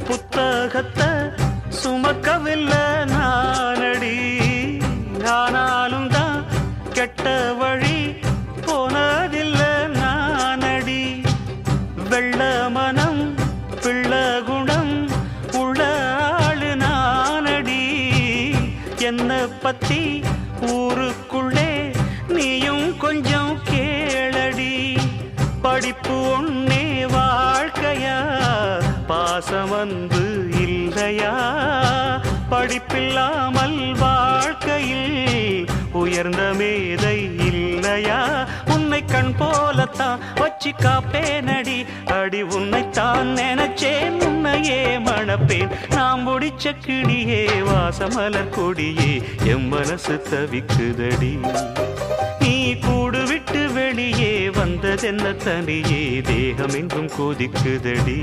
புத்தகத்தை சுமக்கவில்லை நானடி, ஆனாலும் தான் கெட்ட வழி போனதில்லை நானடி. வெள்ள மனம் பிள்ள குணம் உள்ள ஆளு நானடி. என்ன பத்தி ஊருக்குள்ளே நீயும் கொஞ்சம் கேளடி. படிப்பு ஒன்னே வாழ்க்கையா, பாசம் வந்து இல்லையா? படிப்பில்லாமல் வாழ்க்கையில் உயர்ந்த மேதை இல்லையா? உன்னை கண் போலத்தான் வச்சு காப்பேனடி. அடி உன்னைத்தான் நினைச்சேன், உன்னையே மணப்பேன். நாம் முடிச்ச கிளியே வாசமலர் கொடியே, எம் மனசு தவிக்குதடி. நீ கூடு விட்டு வெளியே வந்ததென்ன தனியே, தேகம் எங்கும் கொதிக்குதடி.